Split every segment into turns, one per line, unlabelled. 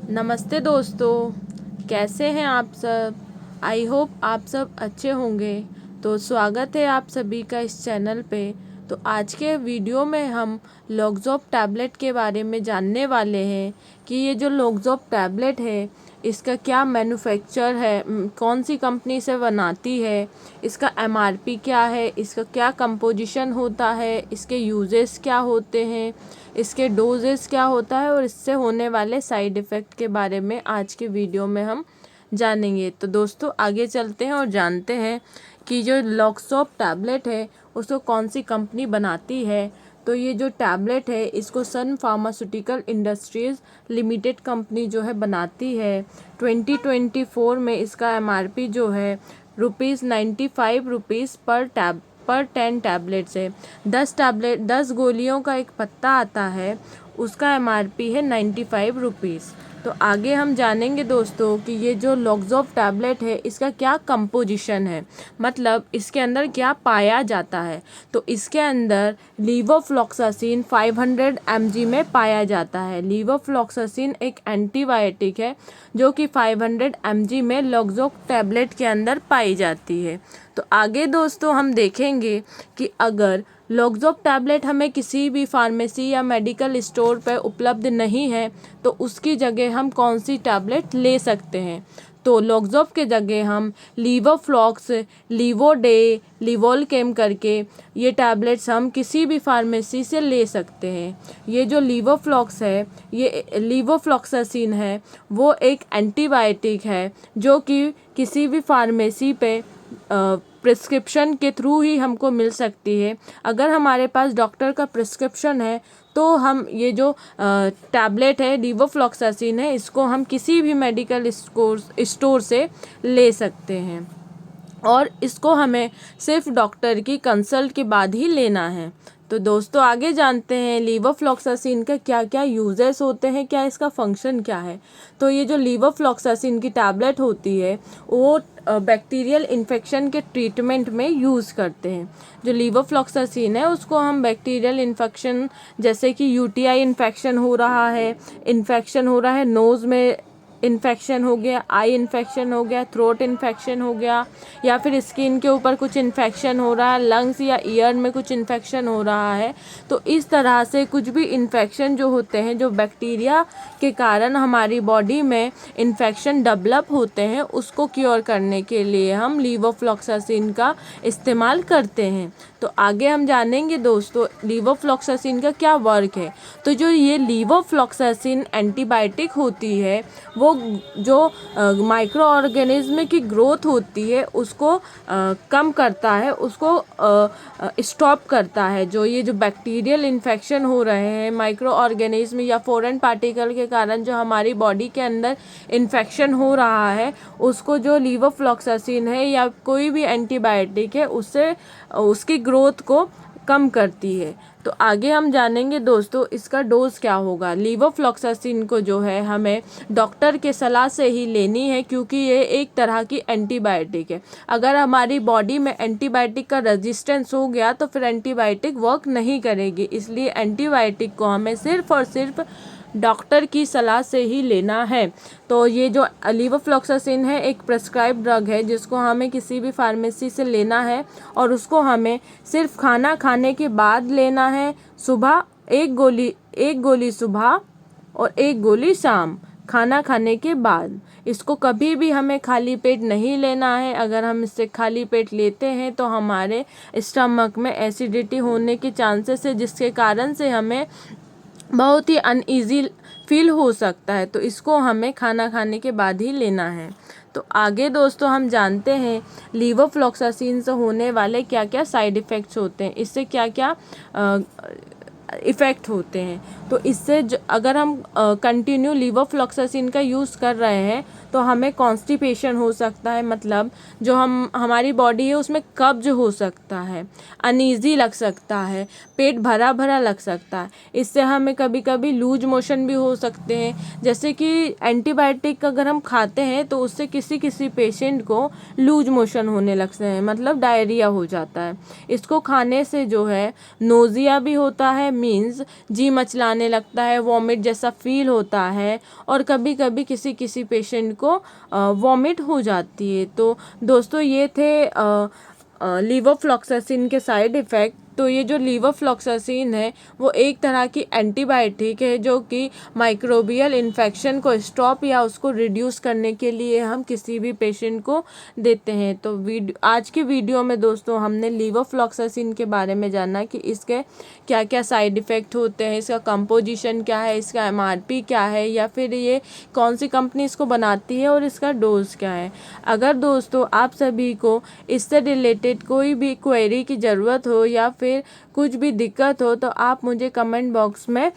नमस्ते दोस्तों, कैसे हैं आप सब। आई होप आप सब अच्छे होंगे। तो स्वागत है आप सभी का इस चैनल पे। तो आज के वीडियो में हम लॉक्सोप टैबलेट के बारे में जानने वाले हैं कि ये जो लॉक्सोप टैबलेट है इसका क्या मैन्युफैक्चर है, कौन सी कंपनी से बनाती है, इसका एमआरपी क्या है, इसका क्या कंपोजिशन होता है, इसके यूजेस क्या होते हैं, इसके डोजेस क्या होता है और इससे होने वाले साइड इफ़ेक्ट के बारे में आज के वीडियो में हम जानेंगे। तो दोस्तों आगे चलते हैं और जानते हैं कि जो लॉक्सोप टैबलेट है उसको कौन सी कंपनी बनाती है। तो ये जो टैबलेट है इसको सन फार्मास्यूटिकल इंडस्ट्रीज़ लिमिटेड कंपनी जो है बनाती है। 2024 में इसका एमआरपी जो है ₹95 पर 10 टैबलेट्स है। 10 गोलियों का एक पत्ता आता है, उसका एमआरपी है ₹95। तो आगे हम जानेंगे दोस्तों कि ये जो लॉक्सोप टैबलेट है इसका क्या कंपोजिशन है, मतलब इसके अंदर क्या पाया जाता है। तो इसके अंदर लीवोफ्लॉक्सासिन 500 mg में पाया जाता है। लीवोफ्लॉक्सासिन एक एंटीबायोटिक है जो कि 500 mg में लॉक्सोप टैबलेट के अंदर पाई जाती है। तो आगे दोस्तों हम देखेंगे कि अगर लॉक्सोप टैबलेट हमें किसी भी फार्मेसी या मेडिकल स्टोर पर उपलब्ध नहीं है तो उसकी जगह हम कौन सी टैबलेट ले सकते हैं। तो लॉक्सोप के जगह हम लीवोफ्लॉक्स, लीवोडे, लिवोलकेम करके ये टैबलेट्स हम किसी भी फार्मेसी से ले सकते हैं। ये जो लीवोफ्लॉक्स है, ये लीवोफ्लॉक्सासिन है, वो एक एंटीबायोटिक है जो कि किसी भी फार्मेसी पे प्रिस्क्रिप्शन के थ्रू ही हमको मिल सकती है। अगर हमारे पास डॉक्टर का प्रिस्क्रिप्शन है तो हम ये जो टैबलेट है लीवोफ्लॉक्सासिन है इसको हम किसी भी मेडिकल स्टोर से ले सकते हैं और इसको हमें सिर्फ डॉक्टर की कंसल्ट के बाद ही लेना है। तो दोस्तों आगे जानते हैं लीवोफ्लॉक्सासिन का क्या क्या यूजेस होते हैं, क्या इसका फंक्शन क्या है। तो ये जो लीवोफ्लॉक्सासिन की टैबलेट होती है वो बैक्टीरियल इन्फेक्शन के ट्रीटमेंट में यूज़ करते हैं। जो लीवोफ्लॉक्सासिन है उसको हम बैक्टीरियल इन्फेक्शन जैसे कि यूटीआई इन्फेक्शन हो रहा है नोज़ में इन्फेक्शन हो गया, आई इन्फेक्शन हो गया, थ्रोट इन्फेक्शन हो गया, या फिर स्किन के ऊपर कुछ इन्फेक्शन हो रहा है, लंग्स या ईयर में कुछ इन्फेक्शन हो रहा है। तो इस तरह से कुछ भी इन्फेक्शन जो होते हैं, जो बैक्टीरिया के कारण हमारी बॉडी में इन्फेक्शन डेवलप होते हैं, उसको क्योर करने के लिए हम लीवोफ्लॉक्सासिन का इस्तेमाल करते हैं। तो आगे हम जानेंगे दोस्तों लीवोफ्लॉक्सासिन का क्या वर्क है। तो जो ये लीवोफ्लॉक्सासिन एंटीबायोटिक होती है वो जो माइक्रो ऑर्गेनिज्म की ग्रोथ होती है उसको कम करता है, उसको स्टॉप करता है। जो ये जो बैक्टीरियल इन्फेक्शन हो रहे हैं माइक्रो ऑर्गेनिज्म या फॉरेन पार्टिकल के कारण जो हमारी बॉडी के अंदर इन्फेक्शन हो रहा है, उसको जो लीवोफ्लॉक्सासिन है या कोई भी एंटीबायोटिक है उससे उसकी ग्रोथ को कम करती है। तो आगे हम जानेंगे दोस्तों इसका डोज क्या होगा। लीवोफ्लॉक्सासिन को जो है हमें डॉक्टर के सलाह से ही लेनी है क्योंकि ये एक तरह की एंटीबायोटिक है। अगर हमारी बॉडी में एंटीबायोटिक का रेजिस्टेंस हो गया तो फिर एंटीबायोटिक वर्क नहीं करेगी, इसलिए एंटीबायोटिक को हमें सिर्फ और सिर्फ डॉक्टर की सलाह से ही लेना है। तो ये जो लीवोफ्लॉक्सासिन है एक प्रेस्क्राइब ड्रग है जिसको हमें किसी भी फार्मेसी से लेना है और उसको हमें सिर्फ खाना खाने के बाद लेना है। सुबह एक गोली सुबह और एक गोली शाम खाना खाने के बाद। इसको कभी भी हमें खाली पेट नहीं लेना है। अगर हम इससे खाली पेट लेते हैं तो हमारे स्टमक में एसिडिटी होने के चांसेस है जिसके कारण से हमें बहुत ही अनईजी फील हो सकता है। तो इसको हमें खाना खाने के बाद ही लेना है। तो आगे दोस्तों हम जानते हैं लीवोफ्लॉक्सासिन से होने वाले क्या क्या साइड इफ़ेक्ट्स होते हैं, इससे क्या क्या इफ़ेक्ट होते हैं। तो इससे अगर हम कंटिन्यू लीवोफ्लॉक्सासिन का यूज़ कर रहे हैं तो हमें कॉन्स्टिपेशन हो सकता है, मतलब जो हमारी बॉडी है उसमें कब्ज हो सकता है, अनईजी लग सकता है, पेट भरा भरा लग सकता है। इससे हमें कभी कभी लूज मोशन भी हो सकते हैं। जैसे कि एंटीबायोटिक अगर हम खाते हैं तो उससे किसी किसी पेशेंट को लूज मोशन होने लगते हैं, मतलब डायरिया हो जाता है। इसको खाने से जो है नोज़िया भी होता है, मीन्स जी मचलाने लगता है, वॉमिट जैसा फील होता है और कभी कभी किसी किसी पेशेंट को वॉमिट हो जाती है। तो दोस्तों ये थे लीवोफ्लॉक्सासिन के साइड इफ़ेक्ट। तो ये जो लीवोफ्लॉक्सासिन है वो एक तरह की एंटीबायोटिक है जो कि माइक्रोबियल इन्फेक्शन को स्टॉप या उसको रिड्यूस करने के लिए हम किसी भी पेशेंट को देते हैं। तो आज की वीडियो में दोस्तों हमने लीवोफ्लॉक्सासिन के बारे में जाना कि इसके क्या क्या साइड इफ़ेक्ट होते हैं, इसका कंपोजिशन क्या है, इसका एमआरपी क्या है, या फिर ये कौन सी कंपनी इसको बनाती है और इसका डोज क्या है। अगर दोस्तों आप सभी को इससे रिलेटेड कोई भी क्वेरी की ज़रूरत हो या फिर कुछ भी दिक्कत हो तो आप मुझे कमेंट बॉक्स में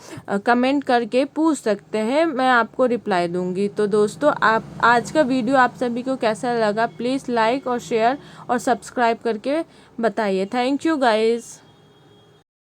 कमेंट करके पूछ सकते हैं, मैं आपको रिप्लाई दूंगी। तो दोस्तों आप आज का वीडियो आप सभी को कैसा लगा प्लीज़ लाइक और शेयर और सब्सक्राइब करके बताइए। Thank you guys.